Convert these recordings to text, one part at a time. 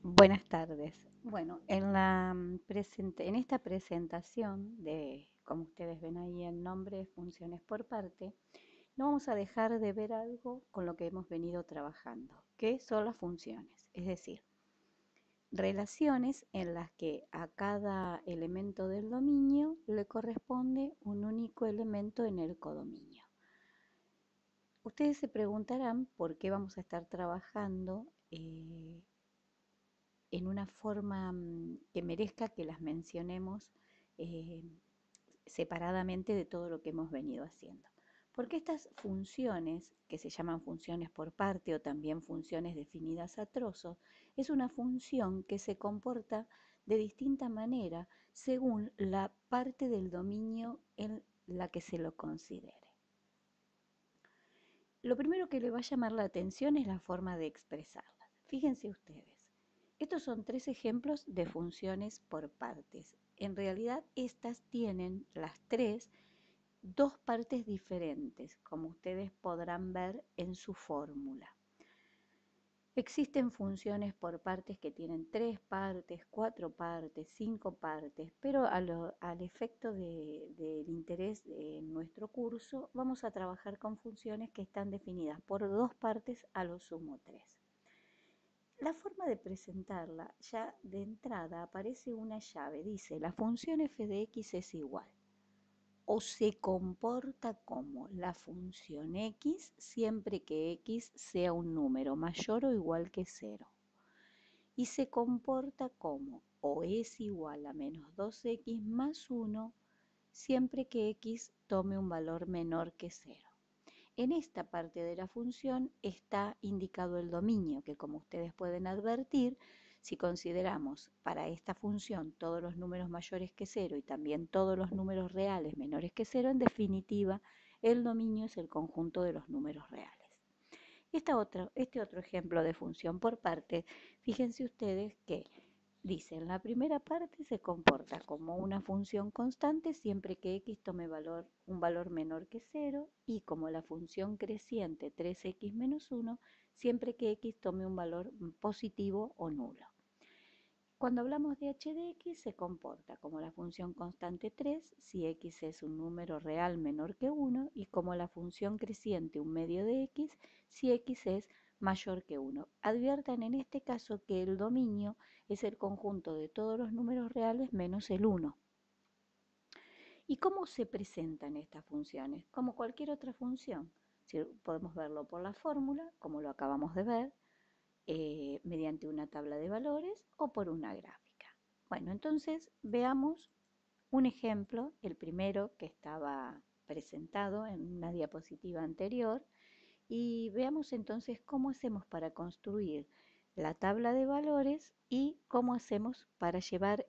Buenas tardes. Bueno, en esta presentación de, como ustedes ven ahí, el nombre funciones por parte, no vamos a dejar de ver algo con lo que hemos venido trabajando, que son las funciones, es decir, relaciones en las que a cada elemento del dominio le corresponde un único elemento en el codominio. Ustedes se preguntarán por qué vamos a estar trabajando en una forma que merezca que las mencionemos eh, separadamente de todo lo que hemos venido haciendo. Porque estas funciones, que se llaman funciones por parte o también funciones definidas a trozos, es una función que se comporta de distinta manera según la parte del dominio en la que se lo considere. Lo primero que le va a llamar la atención es la forma de expresarlas. Fíjense ustedes, estos son tres ejemplos de funciones por partes. En realidad estas tienen las tres dos partes diferentes, como ustedes podrán ver en su fórmula. Existen funciones por partes que tienen tres partes, cuatro partes, cinco partes, pero al efecto del interés de nuestro curso vamos a trabajar con funciones que están definidas por dos partes, a lo sumo tres. La forma de presentarla, ya de entrada aparece una llave, dice la función f de x es igual o se comporta como la función x siempre que x sea un número mayor o igual que 0. Y se comporta como o es igual a menos 2x más 1 siempre que x tome un valor menor que 0. En esta parte de la función está indicado el dominio, que como ustedes pueden advertir, si consideramos para esta función todos los números mayores que 0 y también todos los números reales menores que 0, en definitiva, el dominio es el conjunto de los números reales. Este otro ejemplo de función por parte, fíjense ustedes que dice, en la primera parte se comporta como una función constante siempre que x tome un valor menor que 0 y como la función creciente 3x menos 1 siempre que x tome un valor positivo o nulo. Cuando hablamos de h de x se comporta como la función constante 3 si x es un número real menor que 1 y como la función creciente un medio de x si x es mayor que 1. Adviertan en este caso que el dominio es el conjunto de todos los números reales menos el 1. ¿Y cómo se presentan estas funciones? Como cualquier otra función. Si podemos verlo por la fórmula, como lo acabamos de ver, mediante una tabla de valores o por una gráfica. Bueno, entonces veamos un ejemplo, el primero que estaba presentado en una diapositiva anterior, y veamos entonces cómo hacemos para construir la tabla de valores y cómo hacemos para llevar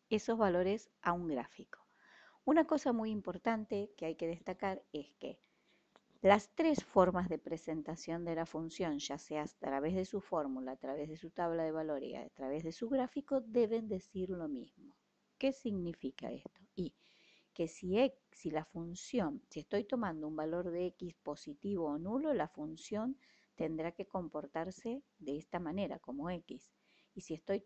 esos valores a un gráfico. Una cosa muy importante que hay que destacar es que las tres formas de presentación de la función, ya sea a través de su fórmula, a través de su tabla de valores y a través de su gráfico, deben decir lo mismo. ¿Qué significa esto? Y que si la función, si estoy tomando un valor de x positivo o nulo, la función tendrá que comportarse de esta manera, como x. Y si estoy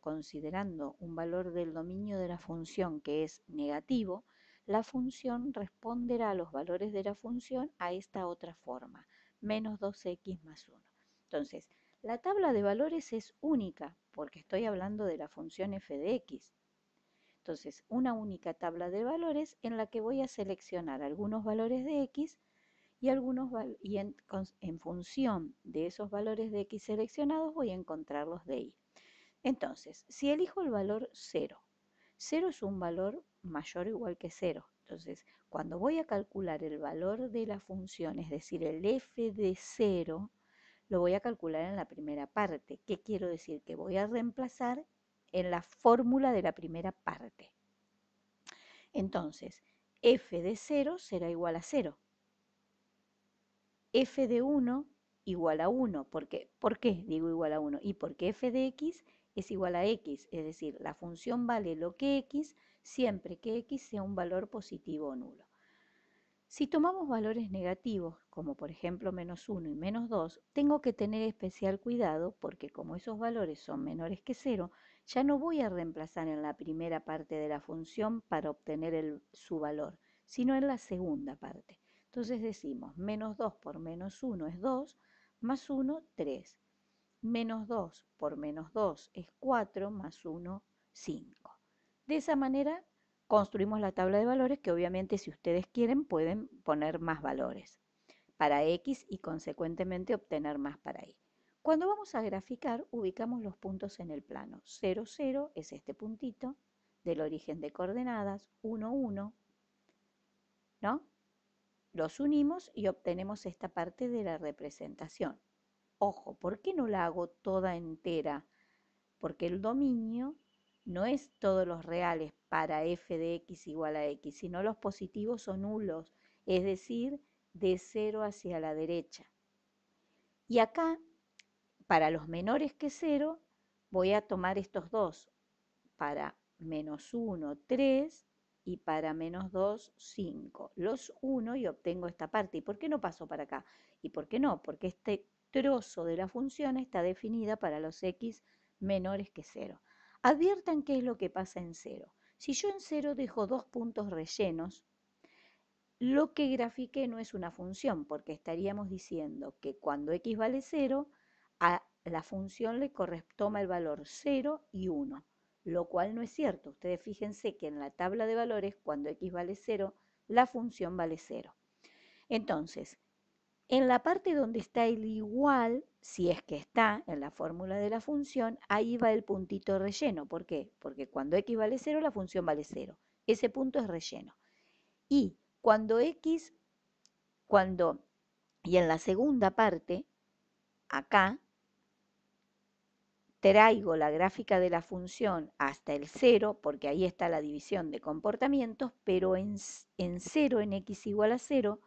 considerando un valor del dominio de la función que es negativo, la función responderá a los valores de la función a esta otra forma, menos 2x más 1. Entonces, la tabla de valores es única porque estoy hablando de la función f de x. Entonces, una única tabla de valores en la que voy a seleccionar algunos valores de x y en función de esos valores de x seleccionados voy a encontrar los de y. Entonces, si elijo el valor 0, 0 es un valor mayor o igual que 0. Entonces, cuando voy a calcular el valor de la función, es decir, el f de 0, lo voy a calcular en la primera parte. ¿Qué quiero decir? Que voy a reemplazar en la fórmula de la primera parte. Entonces, f de 0 será igual a 0. F de 1 igual a 1. ¿Por qué digo igual a 1? Y porque f de x es igual a x, es decir, la función vale lo que x siempre que x sea un valor positivo o nulo. Si tomamos valores negativos, como por ejemplo -1 y -2, tengo que tener especial cuidado porque como esos valores son menores que 0, ya no voy a reemplazar en la primera parte de la función para obtener su valor, sino en la segunda parte. Entonces decimos, -2 por -1 es 2, más 1, 3. -2 por -2 es 4, más 1, 5. De esa manera construimos la tabla de valores que obviamente si ustedes quieren pueden poner más valores para X y consecuentemente obtener más para Y. Cuando vamos a graficar, ubicamos los puntos en el plano. 0, 0 es este puntito del origen de coordenadas, 1, 1, ¿no? Los unimos y obtenemos esta parte de la representación. Ojo, ¿por qué no la hago toda entera? Porque el dominio no es todos los reales para f de x igual a x, sino los positivos o nulos, es decir, de 0 hacia la derecha. Y acá, para los menores que 0, voy a tomar estos dos, para -1, 3, y para -2, 5. Los uno y obtengo esta parte. ¿Y por qué no paso para acá? ¿Y por qué no? Porque este trozo de la función está definida para los x menores que 0. Adviertan qué es lo que pasa en 0. Si yo en 0 dejo dos puntos rellenos, lo que grafiqué no es una función, porque estaríamos diciendo que cuando x vale 0, a la función le toma el valor 0 y 1, lo cual no es cierto. Ustedes fíjense que en la tabla de valores, cuando x vale 0, la función vale 0. Entonces, en la parte donde está el igual, si es que está en la fórmula de la función, ahí va el puntito relleno. ¿Por qué? Porque cuando x vale 0, la función vale 0. Ese punto es relleno. Y cuando x, y en la segunda parte, acá, traigo la gráfica de la función hasta el 0, porque ahí está la división de comportamientos, pero en 0, en x igual a 0,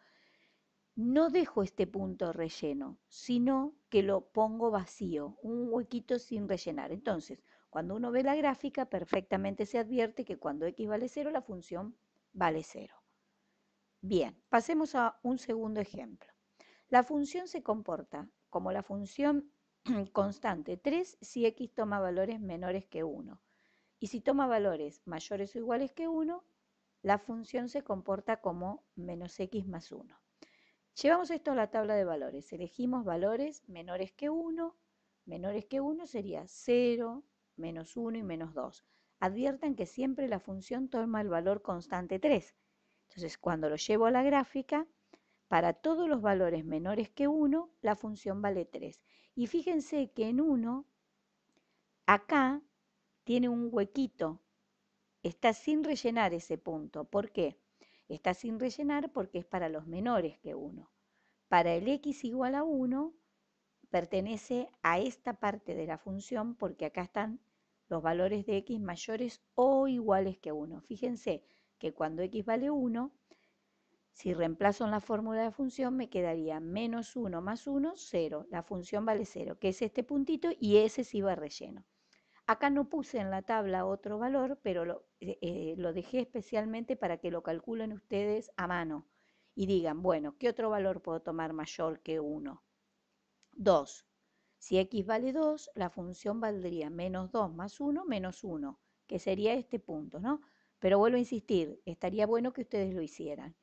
no dejo este punto relleno, sino que lo pongo vacío, un huequito sin rellenar. Entonces, cuando uno ve la gráfica, perfectamente se advierte que cuando x vale 0, la función vale 0. Bien, pasemos a un segundo ejemplo. La función se comporta como la función constante 3 si x toma valores menores que 1. Y si toma valores mayores o iguales que 1, la función se comporta como menos x más 1. Llevamos esto a la tabla de valores. Elegimos valores menores que 1. Menores que 1 sería 0, menos 1 y menos 2. Adviertan que siempre la función toma el valor constante 3. Entonces, cuando lo llevo a la gráfica, para todos los valores menores que 1, la función vale 3. Y fíjense que en 1, acá tiene un huequito. Está sin rellenar ese punto. ¿Por qué? Está sin rellenar porque es para los menores que 1. Para el x igual a 1, pertenece a esta parte de la función porque acá están los valores de x mayores o iguales que 1. Fíjense que cuando x vale 1, si reemplazo en la fórmula de la función, me quedaría menos 1 más 1, 0. La función vale 0, que es este puntito, y ese sí va relleno. Acá no puse en la tabla otro valor, pero lo dejé especialmente para que lo calculen ustedes a mano y digan, bueno, ¿qué otro valor puedo tomar mayor que 1? 2. Si x vale 2, la función valdría menos 2 más 1, menos 1, que sería este punto, ¿no? Pero vuelvo a insistir, estaría bueno que ustedes lo hicieran.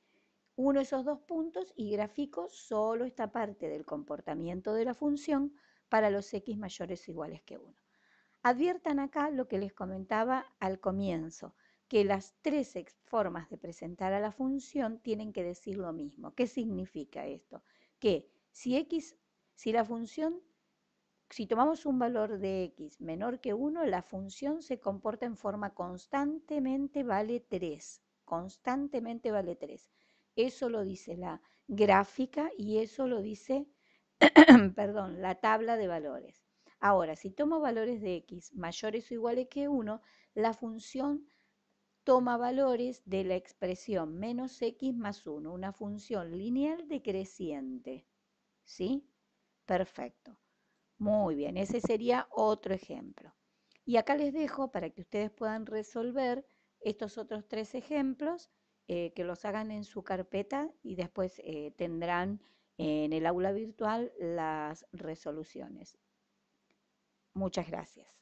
Uno esos dos puntos y grafico solo esta parte del comportamiento de la función para los x mayores o iguales que 1. Adviertan acá lo que les comentaba al comienzo, que las tres formas de presentar a la función tienen que decir lo mismo. ¿Qué significa esto? Que si la función, si tomamos un valor de x menor que 1, la función se comporta en forma constantemente vale 3. Constantemente vale 3. Eso lo dice la gráfica y eso lo dice, perdón, la tabla de valores. Ahora, si tomo valores de x mayores o iguales que 1, la función toma valores de la expresión menos x más 1, una función lineal decreciente. ¿Sí? Perfecto. Muy bien, ese sería otro ejemplo. Y acá les dejo para que ustedes puedan resolver estos otros tres ejemplos que los hagan en su carpeta y después tendrán en el aula virtual las resoluciones. Muchas gracias.